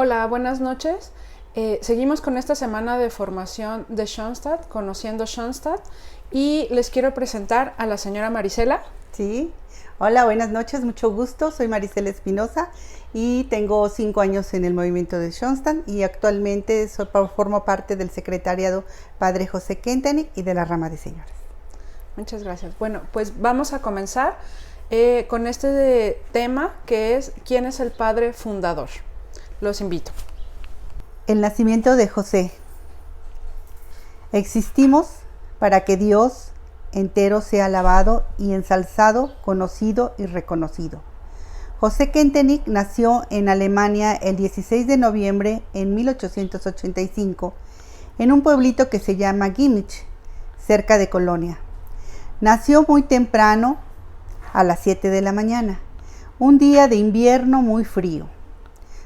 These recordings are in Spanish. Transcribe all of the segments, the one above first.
Hola, buenas noches. Seguimos con esta semana de formación de Schoenstatt, conociendo Schoenstatt, y les quiero presentar a la señora Marisela. Sí, hola, buenas noches, mucho gusto. Soy Marisela Espinosa y tengo 5 años en el movimiento de Schoenstatt y actualmente formo parte del secretariado Padre José Kentenich y de la rama de señoras. Muchas gracias. Bueno, pues vamos a comenzar con este tema que es ¿quién es el padre fundador? Los invito. El nacimiento de José. Existimos para que Dios entero sea alabado y ensalzado, conocido y reconocido. José Kentenich nació en Alemania el 16 de noviembre en 1885 en un pueblito que se llama Gimmich, cerca de Colonia. Nació muy temprano, a las 7 de la mañana, un día de invierno muy frío.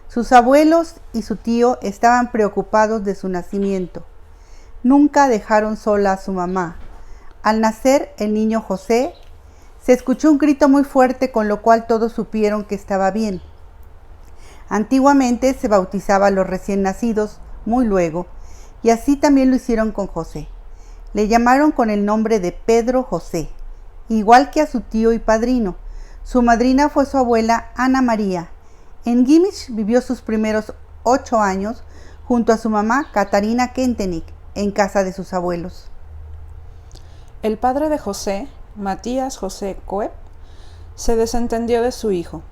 Sus abuelos y su tío estaban preocupados de su nacimiento. Nunca dejaron sola a su mamá. Al nacer el niño José, se escuchó un grito muy fuerte, con lo cual todos supieron que estaba bien. Antiguamente se bautizaba a los recién nacidos muy luego, y así también lo hicieron con José. Le llamaron con el nombre de Pedro José, igual que a su tío y padrino. Su madrina fue su abuela Ana María. En Gimmich vivió sus primeros 8 años junto a su mamá Katarina Kentenich en casa de sus abuelos. El padre de José, Matías José Koep, se desentendió de su hijo.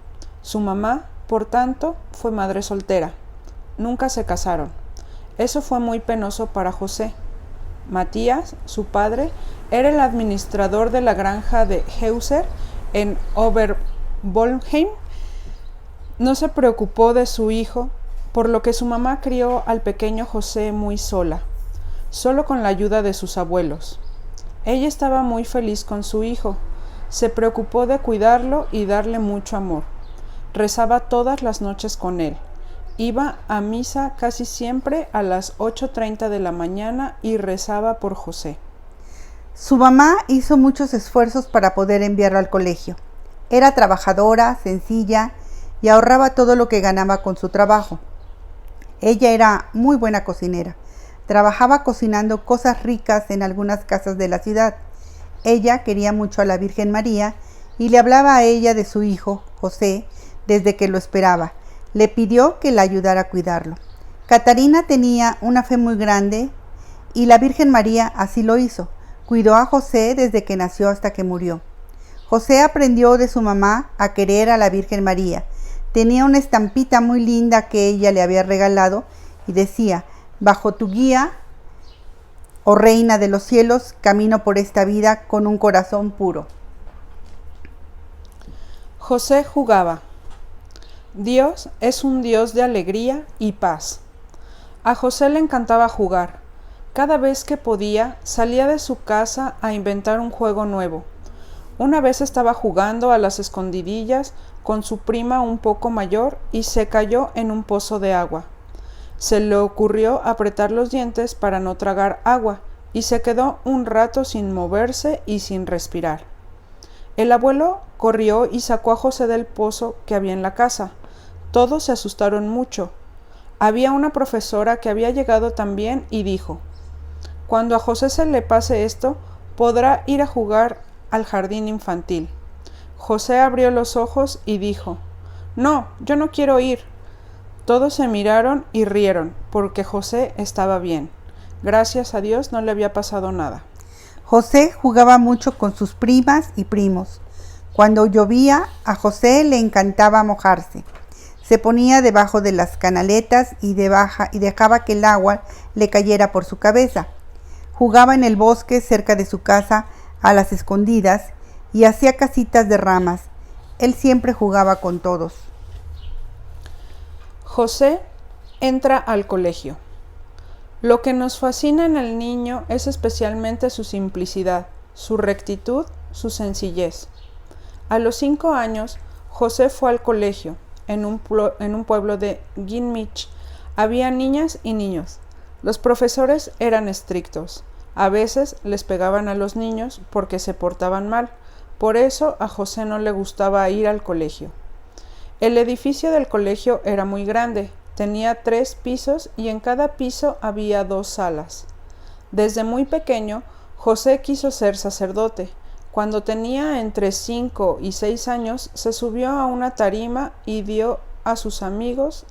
Su mamá, por tanto, fue madre soltera. Nunca se casaron. Eso fue muy penoso para José. Matías, su padre, era el administrador de la granja de Heuser en Oberbolheim. No se preocupó de su hijo, por lo que su mamá crió al pequeño José muy sola, solo con la ayuda de sus abuelos. Ella estaba muy feliz con su hijo, se preocupó de cuidarlo y darle mucho amor. Rezaba todas las noches con él. Iba a misa casi siempre a las 8:30 de la mañana y rezaba por José. Su mamá hizo muchos esfuerzos para poder enviarlo al colegio. Era trabajadora, sencilla y ahorraba todo lo que ganaba con su trabajo. Ella era muy buena cocinera. Trabajaba cocinando cosas ricas en algunas casas de la ciudad. Ella quería mucho a la Virgen María y le hablaba a ella de su hijo, José, desde que lo esperaba. Le pidió que la ayudara a cuidarlo. Catarina tenía una fe muy grande y la Virgen María así lo hizo. Cuidó a José desde que nació hasta que murió. José aprendió de su mamá a querer a la Virgen María. Tenía una estampita muy linda que ella le había regalado y decía: bajo tu guía, oh Reina de los cielos, camino por esta vida con un corazón puro. José jugaba. Dios es un Dios de alegría y paz. A José le encantaba jugar. Cada vez que podía, salía de su casa a inventar un juego nuevo. Una vez estaba jugando a las escondidillas con su prima un poco mayor y se cayó en un pozo de agua. Se le ocurrió apretar los dientes para no tragar agua y se quedó un rato sin moverse y sin respirar. El abuelo corrió y sacó a José del pozo que había en la casa. Todos se asustaron mucho. Había una profesora que había llegado también y dijo: cuando a José se le pase esto, podrá ir a jugar al jardín infantil. José abrió los ojos y dijo: no, yo no quiero ir. Todos se miraron y rieron, porque José estaba bien. Gracias a Dios no le había pasado nada. José jugaba mucho con sus primas y primos. Cuando llovía, a José le encantaba mojarse. Se ponía debajo de las canaletas y dejaba que el agua le cayera por su cabeza. Jugaba en el bosque cerca de su casa a las escondidas y hacía casitas de ramas. Él siempre jugaba con todos. José entra al colegio. Lo que nos fascina en el niño es especialmente su simplicidad, su rectitud, su sencillez. A los 5 años, José fue al colegio. En un pueblo de Gimmich había niñas y niños. Los profesores eran estrictos. A veces les pegaban a los niños porque se portaban mal. Por eso a José no le gustaba ir al colegio. El edificio del colegio era muy grande, tenía 3 pisos y en cada piso había 2 salas. Desde muy pequeño, José quiso ser sacerdote. Cuando tenía entre 5 y 6 años, se subió a una tarima y dijo a sus amigos,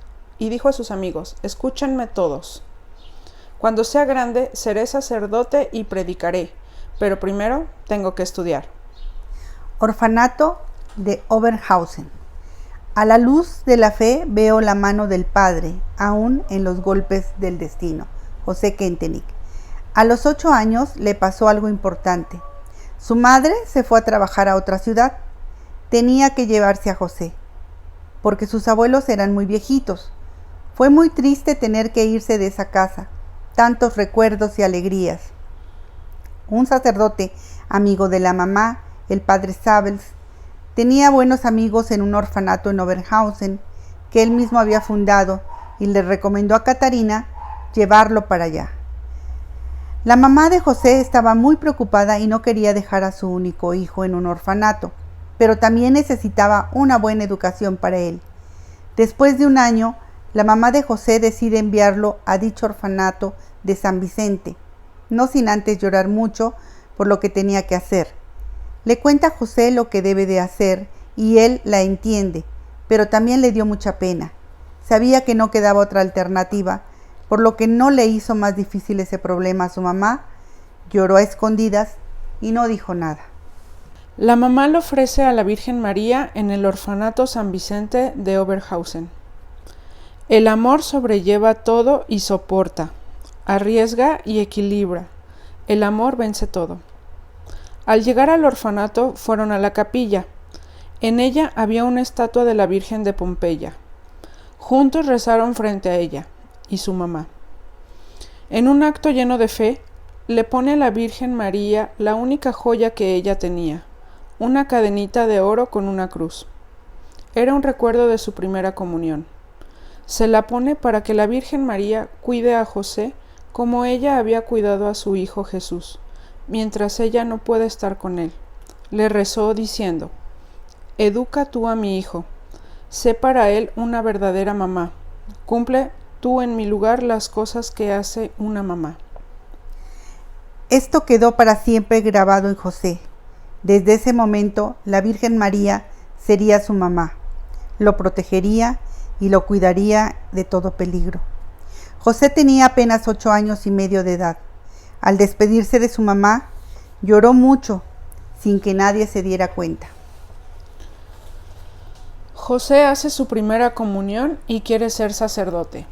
escúchenme todos. Cuando sea grande, seré sacerdote y predicaré, pero primero tengo que estudiar. Orfanato de Oberhausen. A la luz de la fe veo la mano del Padre, aún en los golpes del destino. José Kentenich. A los 8 años le pasó algo importante. Su madre se fue a trabajar a otra ciudad. Tenía que llevarse a José, porque sus abuelos eran muy viejitos. Fue muy triste tener que irse de esa casa. Tantos recuerdos y alegrías. Un sacerdote, amigo de la mamá, el padre Sabels, tenía buenos amigos en un orfanato en Oberhausen que él mismo había fundado y le recomendó a Catarina llevarlo para allá. La mamá de José estaba muy preocupada y no quería dejar a su único hijo en un orfanato, pero también necesitaba una buena educación para él. Después de un año, la mamá de José decide enviarlo a dicho orfanato de San Vicente, no sin antes llorar mucho por lo que tenía que hacer. Le cuenta a José lo que debe de hacer y él la entiende, pero también le dio mucha pena. Sabía que no quedaba otra alternativa, por lo que no le hizo más difícil ese problema a su mamá, lloró a escondidas y no dijo nada. La mamá le ofrece a la Virgen María en el orfanato San Vicente de Oberhausen. El amor sobrelleva todo y soporta, arriesga y equilibra. El amor vence todo. Al llegar al orfanato fueron a la capilla. En ella había una estatua de la Virgen de Pompeya. Juntos rezaron frente a ella y su mamá. En un acto lleno de fe, le pone a la Virgen María la única joya que ella tenía, una cadenita de oro con una cruz. Era un recuerdo de su primera comunión. Se la pone para que la Virgen María cuide a José como ella había cuidado a su hijo Jesús, mientras ella no puede estar con él. Le rezó diciendo: educa tú a mi hijo, sé para él una verdadera mamá, cumple tú en mi lugar las cosas que hace una mamá. Esto quedó para siempre grabado en José. Desde ese momento, la Virgen María sería su mamá, lo protegería y lo cuidaría de todo peligro. José tenía apenas 8 años y medio de edad. Al despedirse de su mamá, lloró mucho, sin que nadie se diera cuenta. José hace su primera comunión y quiere ser sacerdote.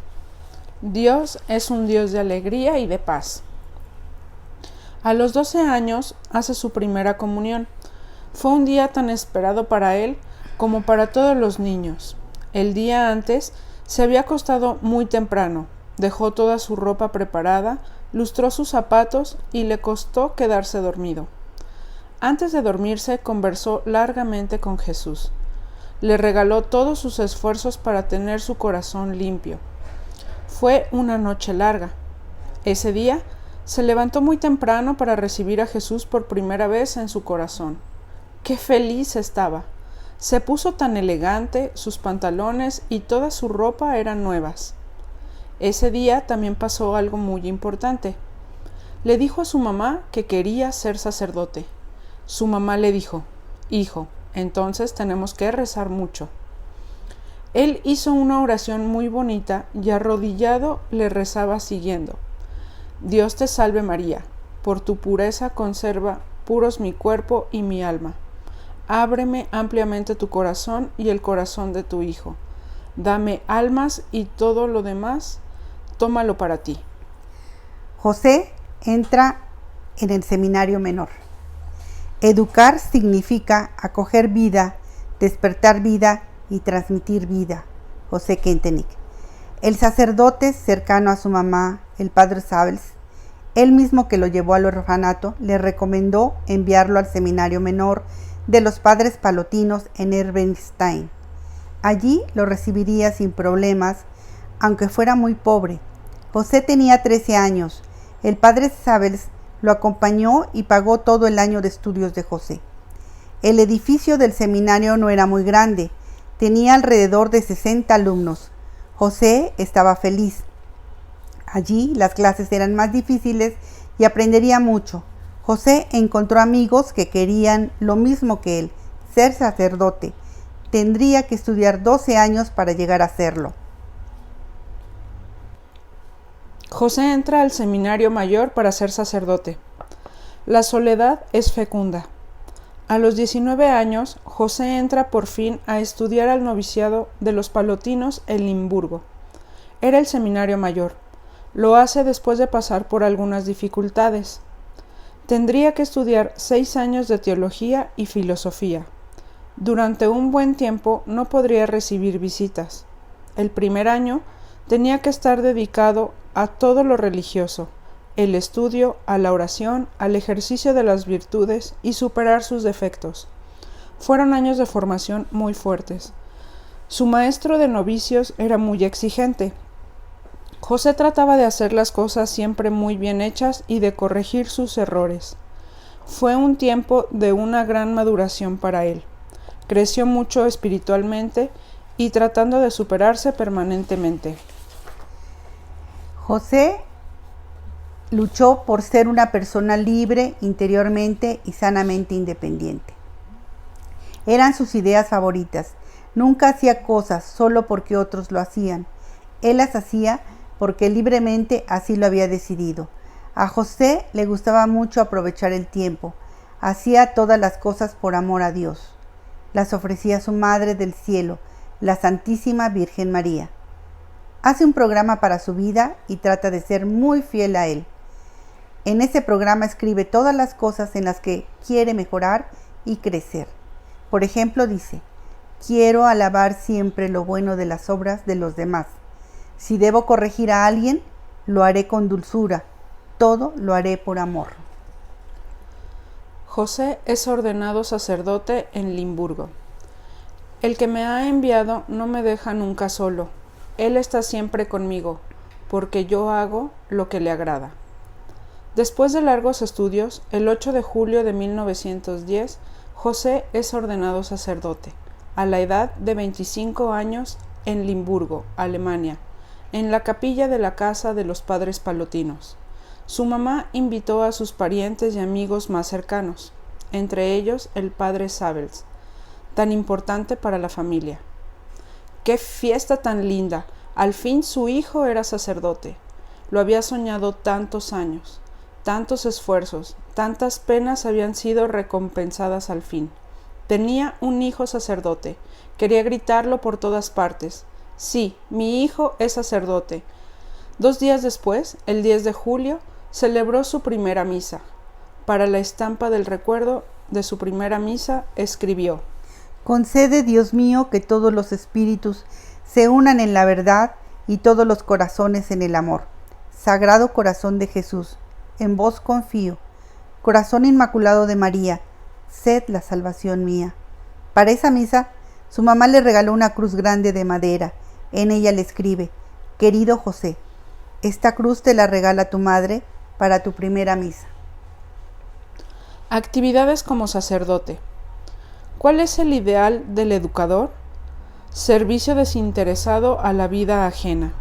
Dios es un Dios de alegría y de paz. A los 12 años hace su primera comunión. Fue un día tan esperado para él como para todos los niños. El día antes se había acostado muy temprano, dejó toda su ropa preparada, lustró sus zapatos y le costó quedarse dormido. Antes de dormirse conversó largamente con Jesús. Le regaló todos sus esfuerzos para tener su corazón limpio. Fue una noche larga. Ese día se levantó muy temprano para recibir a Jesús por primera vez en su corazón. ¡Qué feliz estaba! Se puso tan elegante, sus pantalones y toda su ropa eran nuevas. Ese día también pasó algo muy importante. Le dijo a su mamá que quería ser sacerdote. Su mamá le dijo: hijo, entonces tenemos que rezar mucho. Él hizo una oración muy bonita y arrodillado le rezaba siguiendo: Dios te salve María, por tu pureza conserva puros mi cuerpo y mi alma. Ábreme ampliamente tu corazón y el corazón de tu Hijo. Dame almas y todo lo demás, tómalo para ti. José entra en el seminario menor. Educar significa acoger vida, despertar vida y transmitir vida. José Kentenich. El sacerdote cercano a su mamá, el padre Sabels, él mismo que lo llevó al orfanato, le recomendó enviarlo al seminario menor de los padres palotinos en Erbenstein. Allí lo recibiría sin problemas, aunque fuera muy pobre. José tenía 13 años. El padre Sabels lo acompañó y pagó todo el año de estudios de José. El edificio del seminario no era muy grande, tenía alrededor de 60 alumnos. José estaba feliz. Allí las clases eran más difíciles y aprendería mucho. José encontró amigos que querían lo mismo que él, ser sacerdote. Tendría que estudiar 12 años para llegar a serlo. José entra al seminario mayor para ser sacerdote. La soledad es fecunda. A los 19 años, José entra por fin a estudiar al noviciado de los Palotinos en Limburgo. Era el seminario mayor. Lo hace después de pasar por algunas dificultades. Tendría que estudiar 6 años de teología y filosofía. Durante un buen tiempo no podría recibir visitas. El primer año tenía que estar dedicado a todo lo religioso, el estudio, a la oración, al ejercicio de las virtudes y superar sus defectos. Fueron años de formación muy fuertes. Su maestro de novicios era muy exigente. José trataba de hacer las cosas siempre muy bien hechas y de corregir sus errores. Fue un tiempo de una gran maduración para él. Creció mucho espiritualmente y tratando de superarse permanentemente. José luchó por ser una persona libre interiormente y sanamente independiente. Eran sus ideas favoritas. Nunca hacía cosas solo porque otros lo hacían. Él las hacía porque libremente así lo había decidido. A José le gustaba mucho aprovechar el tiempo. Hacía todas las cosas por amor a Dios. Las ofrecía a su Madre del Cielo, la Santísima Virgen María. Hace un programa para su vida y trata de ser muy fiel a él. En ese programa escribe todas las cosas en las que quiere mejorar y crecer. Por ejemplo, dice: quiero alabar siempre lo bueno de las obras de los demás. Si debo corregir a alguien, lo haré con dulzura. Todo lo haré por amor. José es ordenado sacerdote en Limburgo. El que me ha enviado no me deja nunca solo. Él está siempre conmigo, porque yo hago lo que le agrada. Después de largos estudios, el 8 de julio de 1910, José es ordenado sacerdote, a la edad de 25 años, en Limburgo, Alemania, en la capilla de la casa de los padres palotinos. Su mamá invitó a sus parientes y amigos más cercanos, entre ellos el padre Sabels, tan importante para la familia. ¡Qué fiesta tan linda! Al fin su hijo era sacerdote. Lo había soñado tantos años, tantos esfuerzos, tantas penas habían sido recompensadas al fin. Tenía un hijo sacerdote. Quería gritarlo por todas partes. Sí, mi hijo es sacerdote. 2 días después, el 10 de julio, celebró su primera misa. Para la estampa del recuerdo de su primera misa, escribió: concede, Dios mío, que todos los espíritus se unan en la verdad y todos los corazones en el amor. Sagrado Corazón de Jesús, en vos confío. Corazón Inmaculado de María, sed la salvación mía. Para esa misa, su mamá le regaló una cruz grande de madera. En ella le escribe: querido José, esta cruz te la regala tu madre para tu primera misa. Actividades como sacerdote. ¿Cuál es el ideal del educador? Servicio desinteresado a la vida ajena.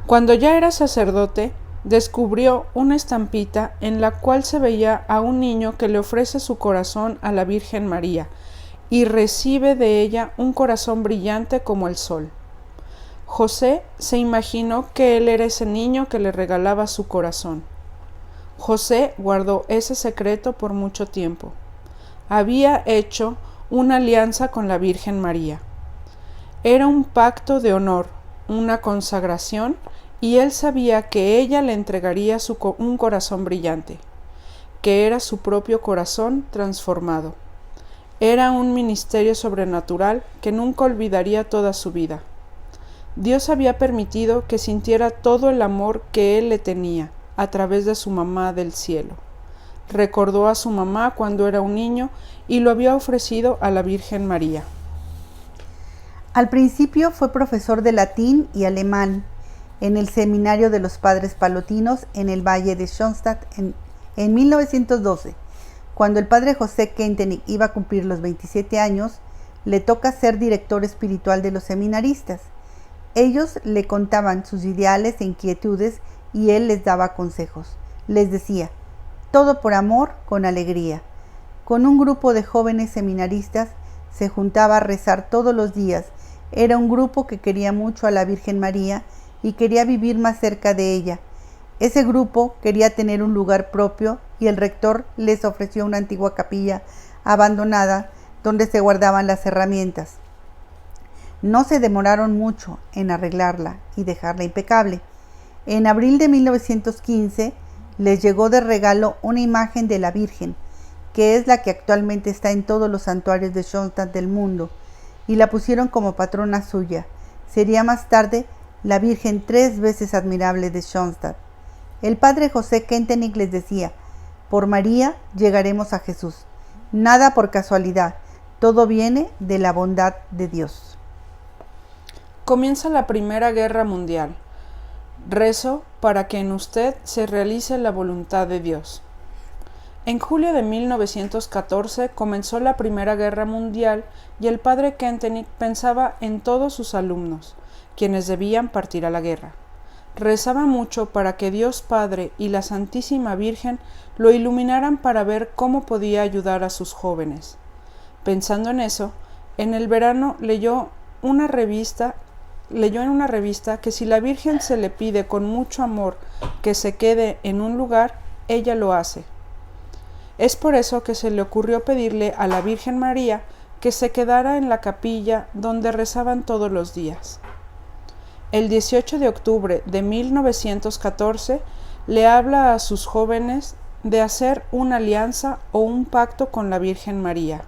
Cuando ya era sacerdote, descubrió una estampita en la cual se veía a un niño que le ofrece su corazón a la Virgen María y recibe de ella un corazón brillante como el sol. José se imaginó que él era ese niño que le regalaba su corazón. José guardó ese secreto por mucho tiempo. Había hecho una alianza con la Virgen María. Era un pacto de honor, una consagración, y él sabía que ella le entregaría un corazón brillante, que era su propio corazón transformado. Era un ministerio sobrenatural que nunca olvidaría toda su vida. Dios había permitido que sintiera todo el amor que él le tenía a través de su mamá del cielo. Recordó a su mamá cuando era un niño y lo había ofrecido a la Virgen María. Al principio fue profesor de latín y alemán en el seminario de los padres palotinos en el valle de Schoenstatt en 1912. Cuando el padre José Kentenich iba a cumplir los 27 años, le toca ser director espiritual de los seminaristas. Ellos le contaban sus ideales e inquietudes y él les daba consejos. Les decía, todo por amor, con alegría. Con un grupo de jóvenes seminaristas se juntaba a rezar todos los días. Era un grupo que quería mucho a la Virgen María y quería vivir más cerca de ella. Ese grupo quería tener un lugar propio y el rector les ofreció una antigua capilla abandonada donde se guardaban las herramientas. No se demoraron mucho en arreglarla y dejarla impecable. En abril de 1915 les llegó de regalo una imagen de la Virgen, que es la que actualmente está en todos los santuarios de Schoenstatt del mundo, y la pusieron como patrona suya. Sería más tarde la Virgen 3 veces admirable de Schoenstatt. El padre José Kentenich les decía, por María llegaremos a Jesús. Nada por casualidad, todo viene de la bondad de Dios. Comienza la Primera Guerra Mundial. Rezo para que en usted se realice la voluntad de Dios. En julio de 1914 comenzó la Primera Guerra Mundial y el padre Kentenich pensaba en todos sus alumnos, quienes debían partir a la guerra. Rezaba mucho para que Dios Padre y la Santísima Virgen lo iluminaran para ver cómo podía ayudar a sus jóvenes. Pensando en eso, en el verano leyó en una revista que si la Virgen se le pide con mucho amor que se quede en un lugar, ella lo hace. Es por eso que se le ocurrió pedirle a la Virgen María que se quedara en la capilla donde rezaban todos los días. El 18 de octubre de 1914 le habla a sus jóvenes de hacer una alianza o un pacto con la Virgen María.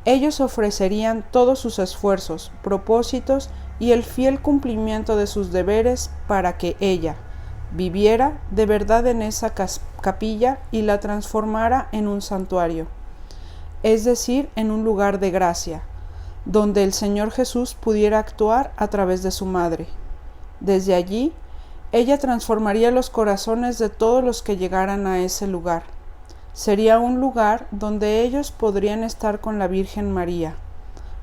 Ellos ofrecerían todos sus esfuerzos, propósitos y el fiel cumplimiento de sus deberes para que ella viviera de verdad en esa capilla y la transformara en un santuario, es decir, en un lugar de gracia, donde el Señor Jesús pudiera actuar a través de su madre. Desde allí, ella transformaría los corazones de todos los que llegaran a ese lugar. Sería un lugar donde ellos podrían estar con la Virgen María.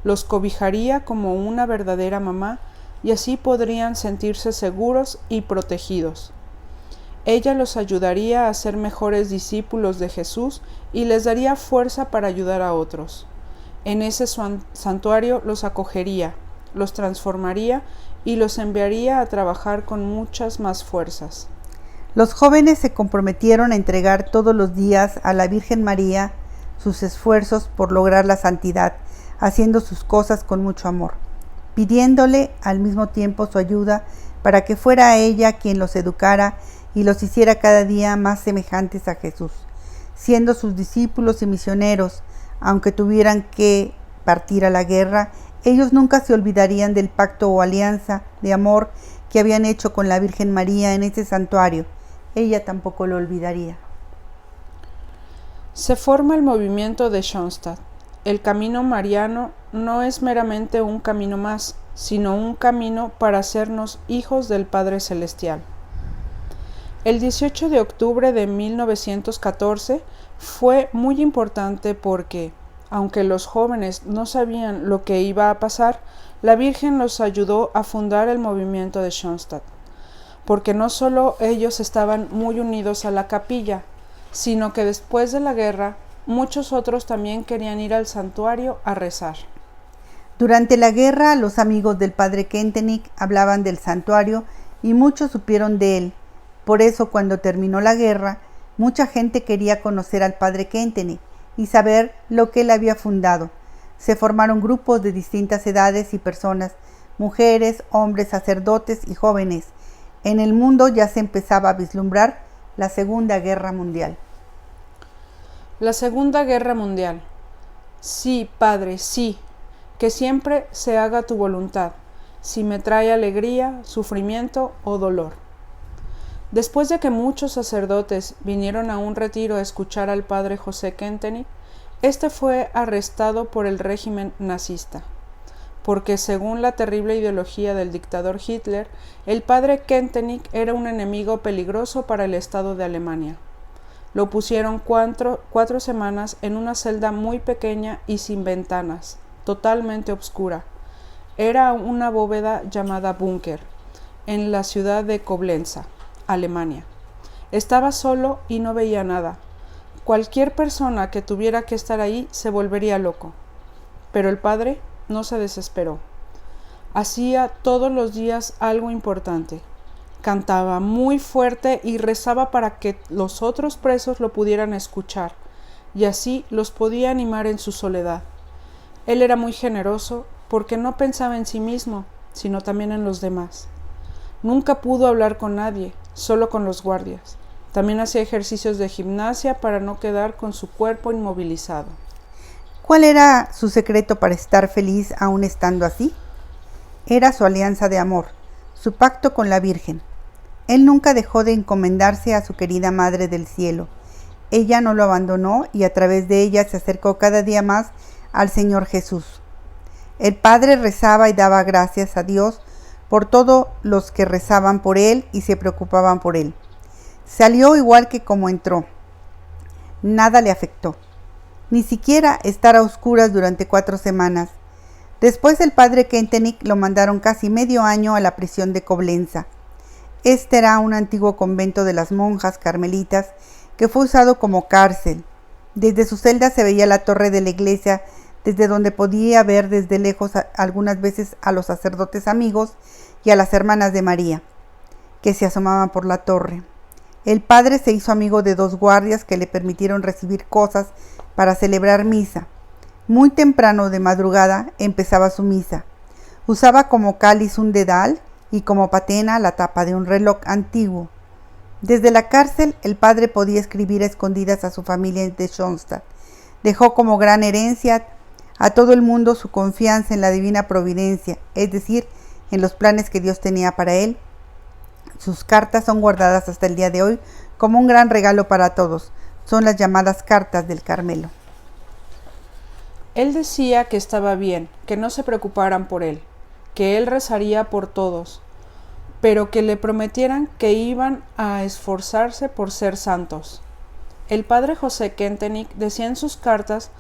Los cobijaría como una verdadera mamá y así podrían sentirse seguros y protegidos. Ella los ayudaría a ser mejores discípulos de Jesús y les daría fuerza para ayudar a otros. En ese santuario los acogería, los transformaría y los enviaría a trabajar con muchas más fuerzas. Los jóvenes se comprometieron a entregar todos los días a la Virgen María sus esfuerzos por lograr la santidad, haciendo sus cosas con mucho amor, pidiéndole al mismo tiempo su ayuda para que fuera ella quien los educara y los hiciera cada día más semejantes a Jesús, siendo sus discípulos y misioneros. Aunque tuvieran que partir a la guerra, ellos nunca se olvidarían del pacto o alianza de amor que habían hecho con la Virgen María en ese santuario. Ella tampoco lo olvidaría. Se forma el movimiento de Schoenstatt. El camino mariano no es meramente un camino más, sino un camino para hacernos hijos del Padre Celestial. El 18 de octubre de 1914 fue muy importante porque, aunque los jóvenes no sabían lo que iba a pasar, la Virgen los ayudó a fundar el movimiento de Schoenstatt, porque no solo ellos estaban muy unidos a la capilla, sino que después de la guerra, muchos otros también querían ir al santuario a rezar. Durante la guerra, los amigos del padre Kentenich hablaban del santuario y muchos supieron de él. Por eso, cuando terminó la guerra, mucha gente quería conocer al padre Kentenich y saber lo que él había fundado. Se formaron grupos de distintas edades y personas, mujeres, hombres, sacerdotes y jóvenes. En el mundo ya se empezaba a vislumbrar la Segunda Guerra Mundial. La Segunda Guerra Mundial. Sí, Padre, sí, que siempre se haga tu voluntad, si me trae alegría, sufrimiento o dolor. Después de que muchos sacerdotes vinieron a un retiro a escuchar al padre José Kentenich, este fue arrestado por el régimen nazista, porque según la terrible ideología del dictador Hitler, el padre Kentenich era un enemigo peligroso para el Estado de Alemania. Lo pusieron cuatro semanas en una celda muy pequeña y sin ventanas, totalmente oscura. Era una bóveda llamada búnker, en la ciudad de Coblenza, Alemania. Estaba solo y no veía nada. Cualquier persona que tuviera que estar ahí se volvería loco. Pero el padre no se desesperó. Hacía todos los días algo importante. Cantaba muy fuerte y rezaba para que los otros presos lo pudieran escuchar, y así los podía animar en su soledad. Él era muy generoso porque no pensaba en sí mismo, sino también en los demás. Nunca pudo hablar con nadie, solo con los guardias. También hacía ejercicios de gimnasia para no quedar con su cuerpo inmovilizado. ¿Cuál era su secreto para estar feliz aún estando así? Era su alianza de amor, su pacto con la Virgen. Él nunca dejó de encomendarse a su querida Madre del Cielo. Ella no lo abandonó y a través de ella se acercó cada día más al Señor Jesús. El Padre rezaba y daba gracias a Dios por todos los que rezaban por él y se preocupaban por él. Salió igual que como entró. Nada le afectó, ni siquiera estar a oscuras durante 4 semanas. Después el padre Kentenich lo mandaron casi medio año a la prisión de Coblenza. Este era un antiguo convento de las monjas carmelitas que fue usado como cárcel. Desde su celda se veía la torre de la iglesia, desde donde podía ver desde lejos algunas veces a los sacerdotes amigos y a las hermanas de María, que se asomaban por la torre. El padre se hizo amigo de 2 guardias que le permitieron recibir cosas para celebrar misa. Muy temprano de madrugada empezaba su misa. Usaba como cáliz un dedal y como patena la tapa de un reloj antiguo. Desde la cárcel el padre podía escribir a escondidas a su familia de Schoenstatt. Dejó como gran herencia a todo el mundo su confianza en la divina providencia, es decir, en los planes que Dios tenía para él. Sus cartas son guardadas hasta el día de hoy como un gran regalo para todos. Son las llamadas cartas del Carmelo. Él decía que estaba bien, que no se preocuparan por él, que él rezaría por todos, pero que le prometieran que iban a esforzarse por ser santos. El padre José Kentenich decía en sus cartas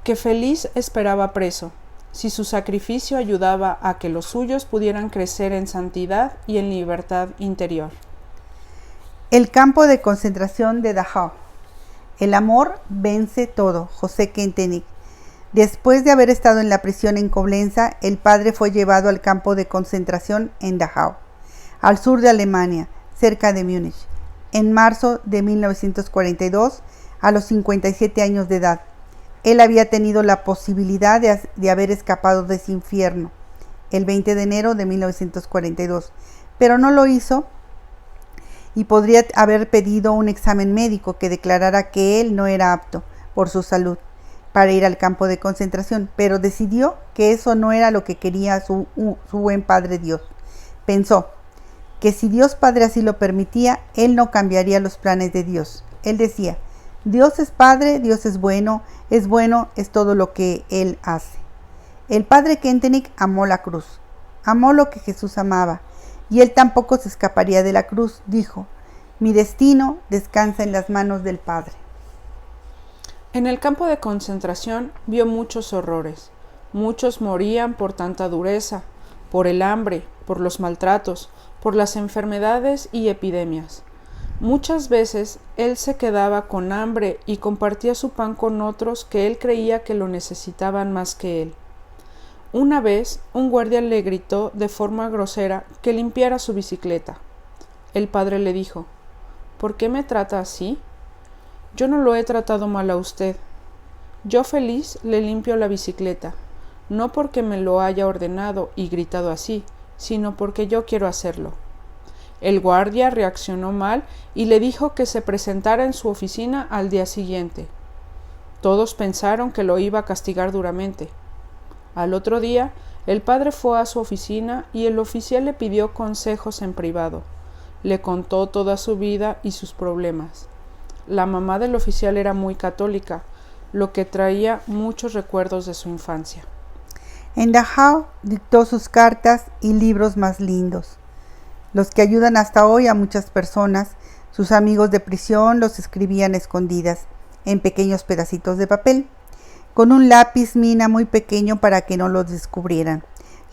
que feliz esperaba preso, si su sacrificio ayudaba a que los suyos pudieran crecer en santidad y en libertad interior. El campo de concentración de Dachau. El amor vence todo. José Kentenich. Después de haber estado en la prisión en Coblenza, el padre fue llevado al campo de concentración en Dachau, al sur de Alemania, cerca de Múnich, en marzo de 1942, a los 57 años de edad. Él había tenido la posibilidad de haber escapado de ese infierno el 20 de enero de 1942, pero no lo hizo y podría haber pedido un examen médico que declarara que él no era apto por su salud para ir al campo de concentración, pero decidió que eso no era lo que quería su buen Padre Dios. Pensó que si Dios Padre así lo permitía, él no cambiaría los planes de Dios. Él decía: Dios es Padre, Dios es bueno, es todo lo que Él hace. El padre Kentenich amó la cruz, amó lo que Jesús amaba, y él tampoco se escaparía de la cruz. Dijo: mi destino descansa en las manos del Padre. En el campo de concentración vio muchos horrores. Muchos morían por tanta dureza, por el hambre, por los maltratos, por las enfermedades y epidemias. Muchas veces él se quedaba con hambre y compartía su pan con otros que él creía que lo necesitaban más que él. Una vez, un guardia le gritó de forma grosera que limpiara su bicicleta. El padre le dijo: ¿por qué me trata así? Yo no lo he tratado mal a usted. Yo feliz le limpio la bicicleta, no porque me lo haya ordenado y gritado así, sino porque yo quiero hacerlo. El guardia reaccionó mal y le dijo que se presentara en su oficina al día siguiente. Todos pensaron que lo iba a castigar duramente. Al otro día, el padre fue a su oficina y el oficial le pidió consejos en privado. Le contó toda su vida y sus problemas. La mamá del oficial era muy católica, lo que traía muchos recuerdos de su infancia. En Dachau dictó sus cartas y libros más lindos, los que ayudan hasta hoy a muchas personas. Sus amigos de prisión los escribían escondidas, en pequeños pedacitos de papel, con un lápiz mina muy pequeño para que no los descubrieran.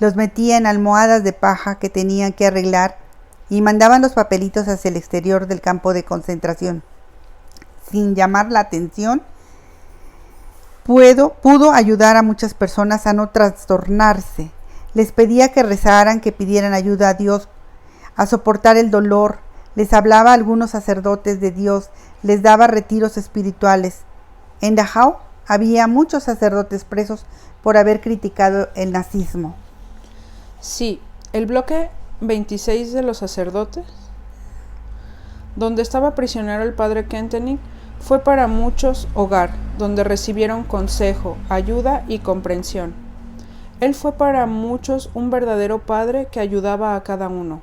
Los metía en almohadas de paja que tenían que arreglar y mandaban los papelitos hacia el exterior del campo de concentración. Sin llamar la atención, pudo ayudar a muchas personas a no trastornarse. Les pedía que rezaran, que pidieran ayuda a Dios, a soportar el dolor. Les hablaba a algunos sacerdotes de Dios, les daba retiros espirituales. En Dachau había muchos sacerdotes presos por haber criticado el nazismo. Sí, el bloque 26 de los sacerdotes, donde estaba prisionero el padre Kentenich, fue para muchos hogar, donde recibieron consejo, ayuda y comprensión. Él fue para muchos un verdadero padre que ayudaba a cada uno.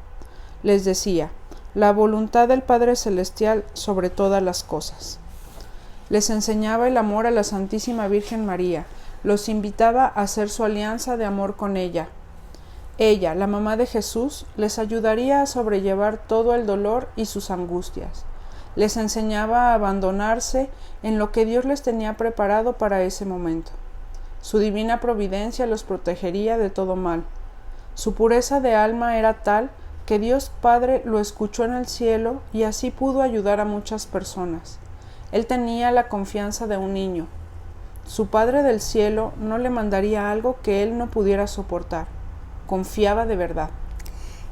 Les decía, la voluntad del Padre Celestial sobre todas las cosas. Les enseñaba el amor a la Santísima Virgen María, los invitaba a hacer su alianza de amor con ella. Ella, la mamá de Jesús, les ayudaría a sobrellevar todo el dolor y sus angustias. Les enseñaba a abandonarse en lo que Dios les tenía preparado para ese momento. Su divina providencia los protegería de todo mal. Su pureza de alma era tal que Dios Padre lo escuchó en el cielo y así pudo ayudar a muchas personas. Él tenía la confianza de un niño. Su Padre del cielo no le mandaría algo que él no pudiera soportar. Confiaba de verdad.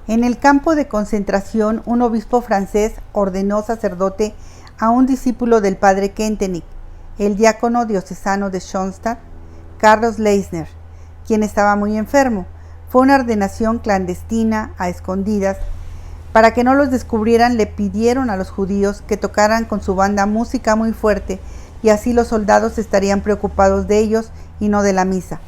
En el campo de concentración, un obispo francés ordenó sacerdote a un discípulo del padre Kentenich, el diácono diocesano de Schoenstatt, Carlos Leisner, quien estaba muy enfermo. Fue una ordenación clandestina, a escondidas. Para que no los descubrieran, le pidieron a los judíos que tocaran con su banda música muy fuerte, y así los soldados estarían preocupados de ellos y no de la misa.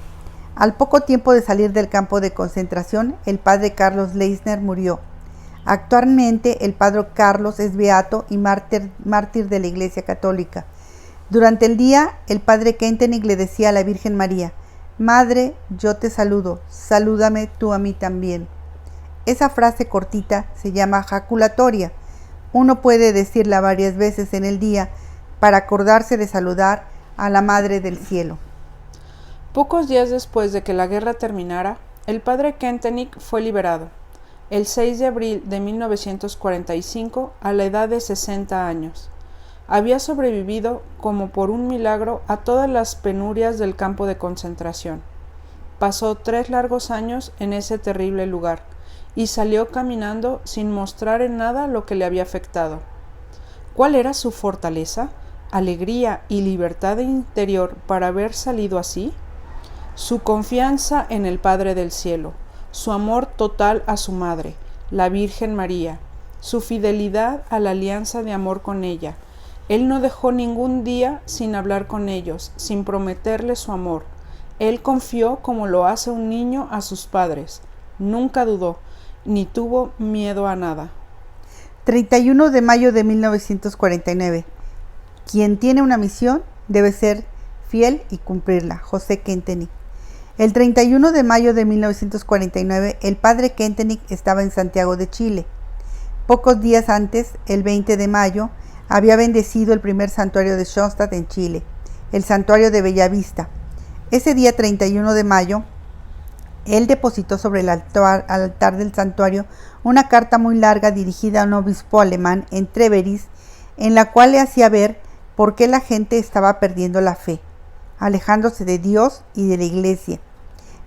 Al poco tiempo de salir del campo de concentración, el padre Carlos Leisner murió. Actualmente, el padre Carlos es beato y mártir de la Iglesia Católica. Durante el día, el padre Kentenich le decía a la Virgen María: Madre, yo te saludo, salúdame tú a mí también. Esa frase cortita se llama jaculatoria. Uno puede decirla varias veces en el día para acordarse de saludar a la Madre del Cielo. Pocos días después de que la guerra terminara, el padre Kentenich fue liberado, el 6 de abril de 1945, a la edad de 60 años. Había sobrevivido, como por un milagro, a todas las penurias del campo de concentración. Pasó 3 largos años en ese terrible lugar, y salió caminando sin mostrar en nada lo que le había afectado. ¿Cuál era su fortaleza, alegría y libertad interior para haber salido así? Su confianza en el Padre del Cielo, su amor total a su Madre, la Virgen María, su fidelidad a la alianza de amor con ella. Él no dejó ningún día sin hablar con ellos, sin prometerles su amor. Él confió como lo hace un niño a sus padres. Nunca dudó, ni tuvo miedo a nada. 31 de mayo de 1949. Quien tiene una misión debe ser fiel y cumplirla. José Kentenich. El 31 de mayo de 1949, el padre Kentenich estaba en Santiago de Chile. Pocos días antes, el 20 de mayo, había bendecido el primer santuario de Schoenstatt en Chile, el santuario de Bellavista. Ese día 31 de mayo, él depositó sobre el altar del santuario una carta muy larga dirigida a un obispo alemán en Treveris, en la cual le hacía ver por qué la gente estaba perdiendo la fe, alejándose de Dios y de la Iglesia.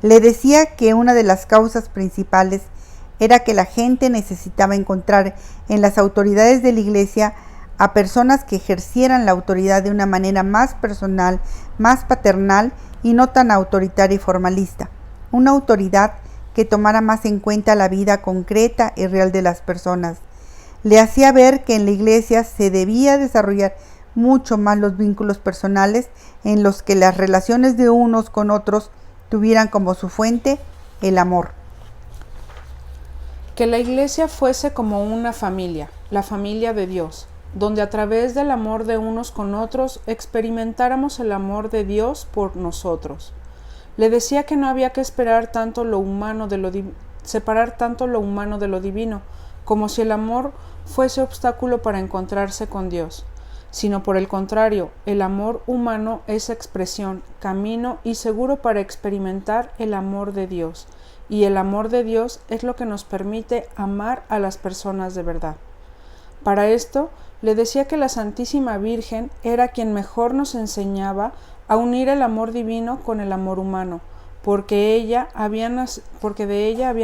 Le decía que una de las causas principales era que la gente necesitaba encontrar en las autoridades de la Iglesia a personas que ejercieran la autoridad de una manera más personal, más paternal y no tan autoritaria y formalista. Una autoridad que tomara más en cuenta la vida concreta y real de las personas. Le hacía ver que en la Iglesia se debía desarrollar mucho más los vínculos personales en los que las relaciones de unos con otros tuvieran como su fuente el amor. Que la Iglesia fuese como una familia, la familia de Dios, donde a través del amor de unos con otros experimentáramos el amor de Dios por nosotros. Le decía que no había que separar tanto lo humano de lo divino, como si el amor fuese obstáculo para encontrarse con Dios, sino por el contrario, el amor humano es expresión, camino y seguro para experimentar el amor de Dios, y el amor de Dios es lo que nos permite amar a las personas de verdad. Para esto, le decía que la Santísima Virgen era quien mejor nos enseñaba a unir el amor divino con el amor humano, porque de ella había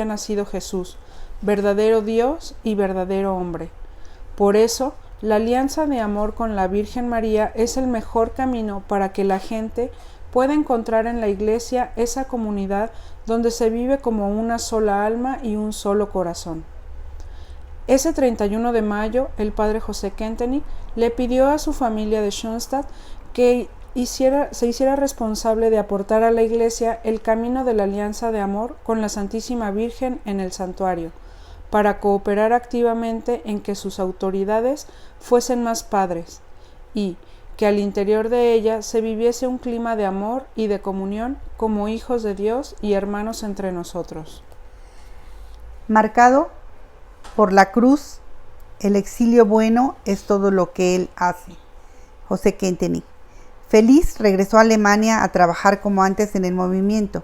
nacido Jesús, verdadero Dios y verdadero hombre. Por eso, la alianza de amor con la Virgen María es el mejor camino para que la gente pueda encontrar en la Iglesia esa comunidad donde se vive como una sola alma y un solo corazón. Ese 31 de mayo, el padre José Kentenich le pidió a su familia de Schoenstatt que se hiciera responsable de aportar a la Iglesia el camino de la alianza de amor con la Santísima Virgen en el santuario, para cooperar activamente en que sus autoridades fuesen más padres y que al interior de ella se viviese un clima de amor y de comunión como hijos de Dios y hermanos entre nosotros. Marcado por la cruz, el exilio bueno es todo lo que él hace. José Kentenich. Feliz regresó a Alemania a trabajar como antes en el movimiento,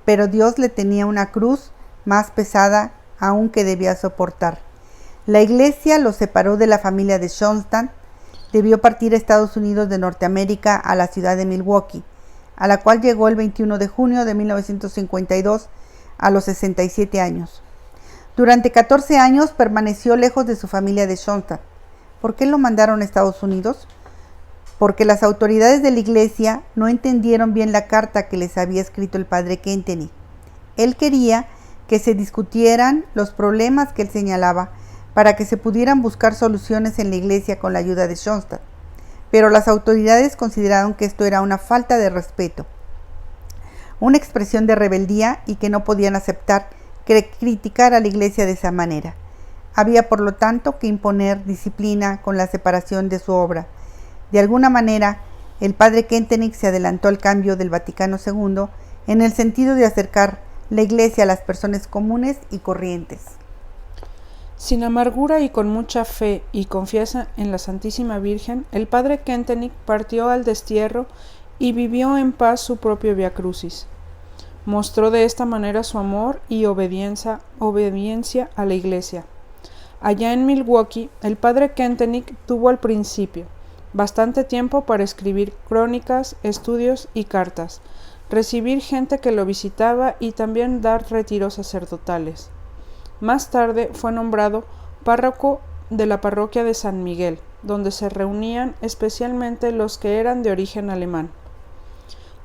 pero Dios le tenía una cruz más pesada aún que debía soportar. La Iglesia lo separó de la familia de Schoenstatt. Debió partir a Estados Unidos de Norteamérica a la ciudad de Milwaukee, a la cual llegó el 21 de junio de 1952 a los 67 años. Durante 14 años permaneció lejos de su familia de Schoenstatt. ¿Por qué lo mandaron a Estados Unidos? Porque las autoridades de la Iglesia no entendieron bien la carta que les había escrito el padre Kentenich. Él quería que se discutieran los problemas que él señalaba para que se pudieran buscar soluciones en la Iglesia con la ayuda de Schoenstatt. Pero las autoridades consideraron que esto era una falta de respeto, una expresión de rebeldía y que no podían aceptar que criticara a la Iglesia de esa manera. Había por lo tanto que imponer disciplina con la separación de su obra. De alguna manera, el padre Kentenich se adelantó al cambio del Vaticano II en el sentido de acercar la Iglesia a las personas comunes y corrientes. Sin amargura y con mucha fe y confianza en la Santísima Virgen, el padre Kentenich partió al destierro y vivió en paz su propio Vía Crucis. Mostró de esta manera su amor y obediencia a la Iglesia. Allá en Milwaukee, el padre Kentenich tuvo al principio bastante tiempo para escribir crónicas, estudios y cartas, recibir gente que lo visitaba y también dar retiros sacerdotales. Más tarde fue nombrado párroco de la parroquia de San Miguel, donde se reunían especialmente los que eran de origen alemán.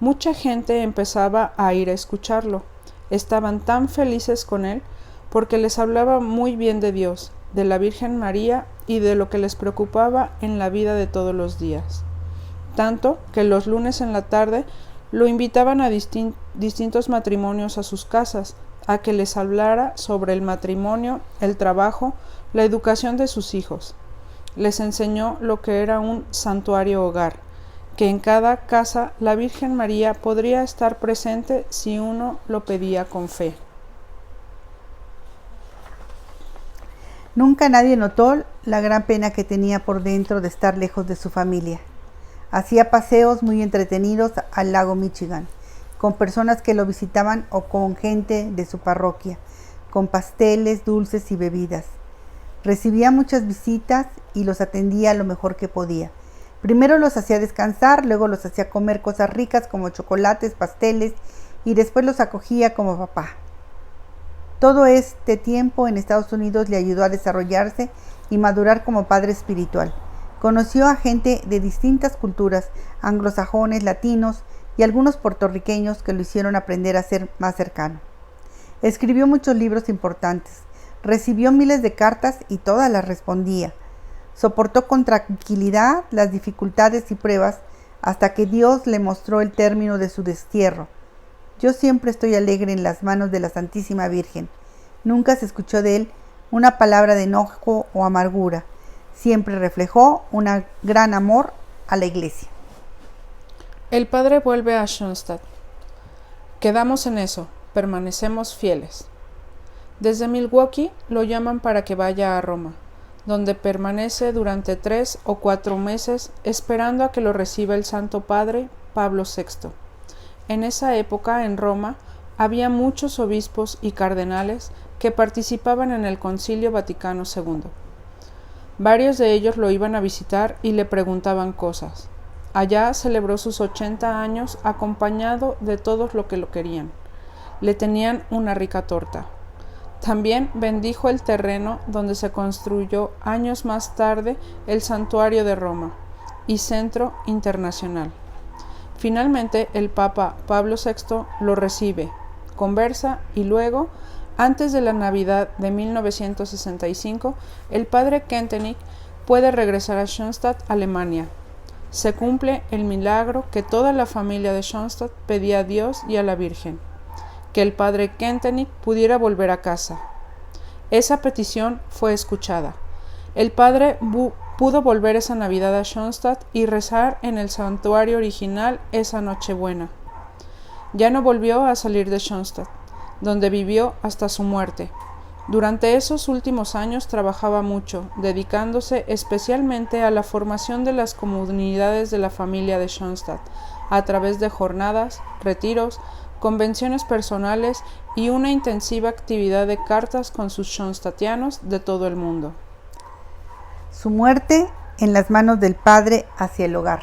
Mucha gente empezaba a ir a escucharlo. Estaban tan felices con él porque les hablaba muy bien de Dios, de la Virgen María y de lo que les preocupaba en la vida de todos los días. Tanto que los lunes en la tarde lo invitaban a distintos matrimonios a sus casas, a que les hablara sobre el matrimonio, el trabajo, la educación de sus hijos. Les enseñó lo que era un santuario hogar, que en cada casa la Virgen María podría estar presente si uno lo pedía con fe. Nunca nadie notó la gran pena que tenía por dentro de estar lejos de su familia. Hacía paseos muy entretenidos al lago Michigan, con personas que lo visitaban o con gente de su parroquia, con pasteles, dulces y bebidas. Recibía muchas visitas y los atendía lo mejor que podía. Primero los hacía descansar, luego los hacía comer cosas ricas como chocolates, pasteles y después los acogía como papá. Todo este tiempo en Estados Unidos le ayudó a desarrollarse y madurar como padre espiritual. Conoció a gente de distintas culturas, anglosajones, latinos y algunos puertorriqueños que lo hicieron aprender a ser más cercano. Escribió muchos libros importantes, recibió miles de cartas y todas las respondía. Soportó con tranquilidad las dificultades y pruebas hasta que Dios le mostró el término de su destierro. Yo siempre estoy alegre en las manos de la Santísima Virgen. Nunca se escuchó de él una palabra de enojo o amargura. Siempre reflejó un gran amor a la Iglesia. El padre vuelve a Schoenstatt. Quedamos en eso, permanecemos fieles. Desde Milwaukee lo llaman para que vaya a Roma, donde permanece durante 3 o 4 meses esperando a que lo reciba el Santo Padre Pablo VI. En esa época, en Roma, había muchos obispos y cardenales que participaban en el Concilio Vaticano II. Varios de ellos lo iban a visitar y le preguntaban cosas. Allá celebró sus 80 años acompañado de todos los que lo querían. Le tenían una rica torta. También bendijo el terreno donde se construyó años más tarde el Santuario de Roma y Centro Internacional. Finalmente el Papa Pablo VI lo recibe, conversa y luego, antes de la Navidad de 1965, el padre Kentenich puede regresar a Schoenstatt, Alemania. Se cumple el milagro que toda la familia de Schoenstatt pedía a Dios y a la Virgen, que el padre Kentenich pudiera volver a casa. Esa petición fue escuchada. El padre pudo volver esa Navidad a Schoenstatt y rezar en el santuario original esa Nochebuena. Ya no volvió a salir de Schoenstatt, donde vivió hasta su muerte. Durante esos últimos años trabajaba mucho, dedicándose especialmente a la formación de las comunidades de la familia de Schoenstatt, a través de jornadas, retiros, convenciones personales y una intensiva actividad de cartas con sus schoenstattianos de todo el mundo. Su muerte en las manos del Padre hacia el hogar.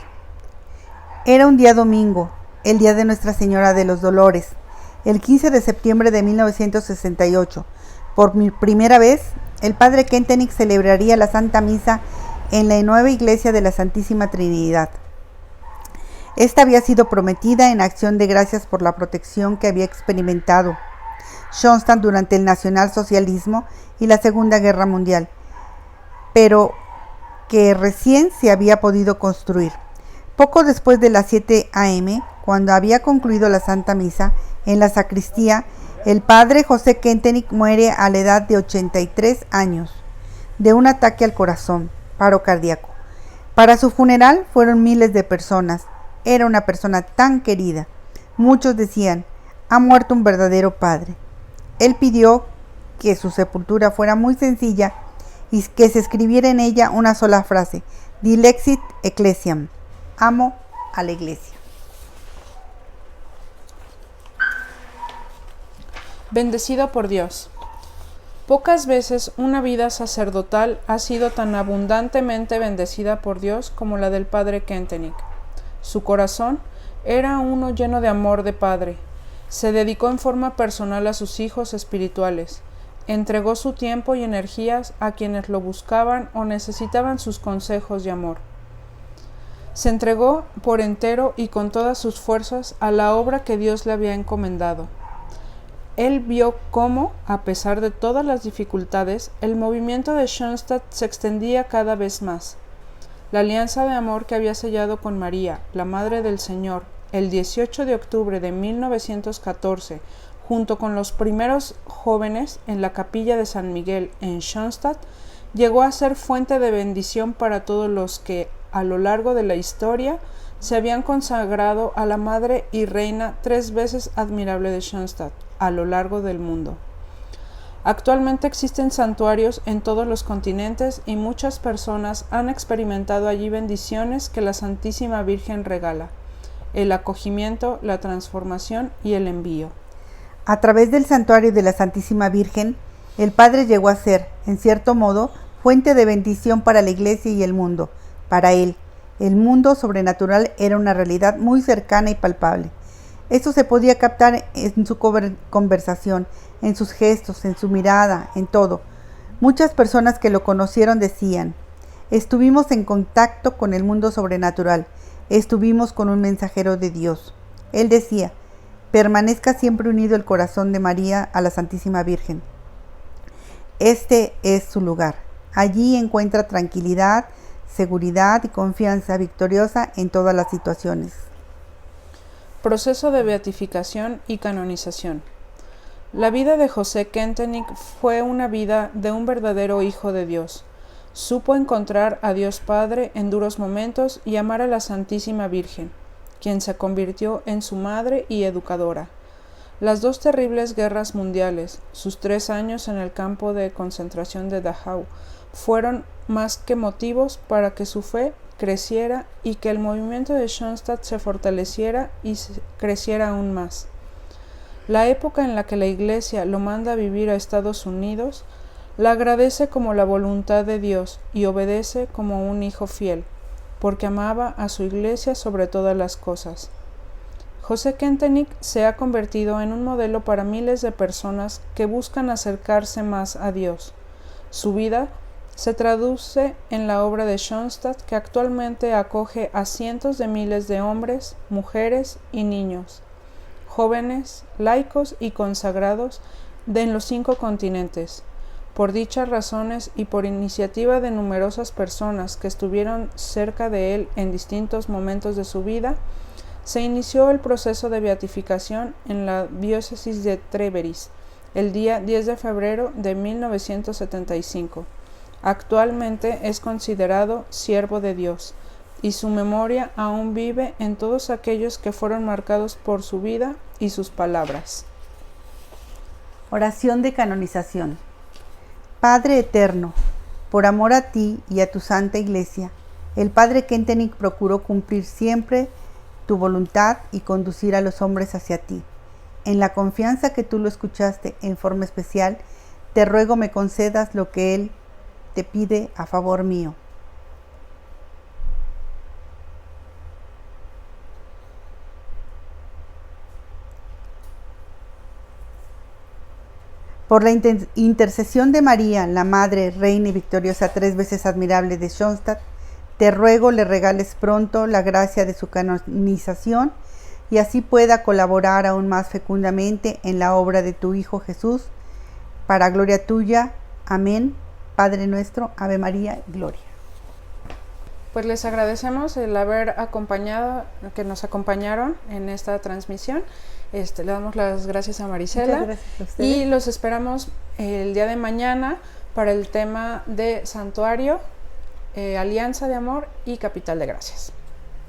Era un día domingo, el día de Nuestra Señora de los Dolores, el 15 de septiembre de 1968. Por primera vez, el padre Kentenich celebraría la Santa Misa en la nueva iglesia de la Santísima Trinidad. Esta había sido prometida en acción de gracias por la protección que había experimentado Schoenstatt durante el nacionalsocialismo y la Segunda Guerra Mundial, pero que recién se había podido construir. Poco después de las 7 a.m., cuando había concluido la Santa Misa, en la sacristía, el padre José Kentenich muere a la edad de 83 años, de un ataque al corazón, paro cardíaco. Para su funeral fueron miles de personas. Era una persona tan querida. Muchos decían, ha muerto un verdadero padre. Él pidió que su sepultura fuera muy sencilla y que se escribiera en ella una sola frase, Dilexit Ecclesiam, amo a la iglesia. Bendecido por Dios. Pocas veces una vida sacerdotal ha sido tan abundantemente bendecida por Dios como la del padre Kentenich. Su corazón era uno lleno de amor de padre. Se dedicó en forma personal a sus hijos espirituales. Entregó su tiempo y energías a quienes lo buscaban o necesitaban sus consejos y amor. Se entregó por entero y con todas sus fuerzas a la obra que Dios le había encomendado. Él vio cómo, a pesar de todas las dificultades, el movimiento de Schoenstatt se extendía cada vez más. La alianza de amor que había sellado con María, la Madre del Señor, el 18 de octubre de 1914, junto con los primeros jóvenes en la capilla de San Miguel en Schoenstatt, llegó a ser fuente de bendición para todos los que, a lo largo de la historia, se habían consagrado a la Madre y Reina 3 veces admirable de Schoenstatt, a lo largo del mundo. Actualmente existen santuarios en todos los continentes y muchas personas han experimentado allí bendiciones que la Santísima Virgen regala, el acogimiento, la transformación y el envío. A través del santuario de la Santísima Virgen, el Padre llegó a ser, en cierto modo, fuente de bendición para la Iglesia y el mundo. Para él, el mundo sobrenatural era una realidad muy cercana y palpable. Esto se podía captar en su conversación, en sus gestos, en su mirada, en todo. Muchas personas que lo conocieron decían, estuvimos en contacto con el mundo sobrenatural, estuvimos con un mensajero de Dios. Él decía, permanezca siempre unido el corazón de María a la Santísima Virgen. Este es su lugar. Allí encuentra tranquilidad, seguridad y confianza victoriosa en todas las situaciones. Proceso de beatificación y canonización. La vida de José Kentenich fue una vida de un verdadero hijo de Dios. Supo encontrar a Dios Padre en duros momentos y amar a la Santísima Virgen, quien se convirtió en su madre y educadora. Las 2 terribles guerras mundiales, sus 3 años en el campo de concentración de Dachau, fueron más que motivos para que su fe creciera y que el movimiento de Schoenstatt se fortaleciera y creciera aún más. la época en la que la Iglesia lo manda a vivir a Estados Unidos, la agradece como la voluntad de Dios y obedece como un hijo fiel, porque amaba a su Iglesia sobre todas las cosas. José Kentenich se ha convertido en un modelo para miles de personas que buscan acercarse más a Dios. Su vida se traduce en la obra de Schoenstatt, que actualmente acoge a cientos de miles de hombres, mujeres y niños, jóvenes, laicos y consagrados en los 5 continentes. Por dichas razones y por iniciativa de numerosas personas que estuvieron cerca de él en distintos momentos de su vida, se inició el proceso de beatificación en la diócesis de Trèveris el día 10 de febrero de 1975. Actualmente es considerado siervo de Dios, y su memoria aún vive en todos aquellos que fueron marcados por su vida y sus palabras. Oración de canonización. Padre eterno, por amor a ti y a tu Santa Iglesia, el Padre Kentenich procuró cumplir siempre tu voluntad y conducir a los hombres hacia ti. En la confianza que tú lo escuchaste en forma especial, te ruego me concedas lo que él te pide a favor mío. Por la intercesión de María, la Madre, Reina y Victoriosa 3 veces admirable de Schoenstatt, te ruego le regales pronto la gracia de su canonización y así pueda colaborar aún más fecundamente en la obra de tu Hijo Jesús, para gloria tuya. Amén. Padre nuestro, Ave María, gloria. Pues les agradecemos el haber acompañado, que nos acompañaron en esta transmisión. Le damos las gracias a Marisela. Muchas gracias a ustedes. Y los esperamos el día de mañana para el tema de Santuario, Alianza de Amor y Capital de Gracias.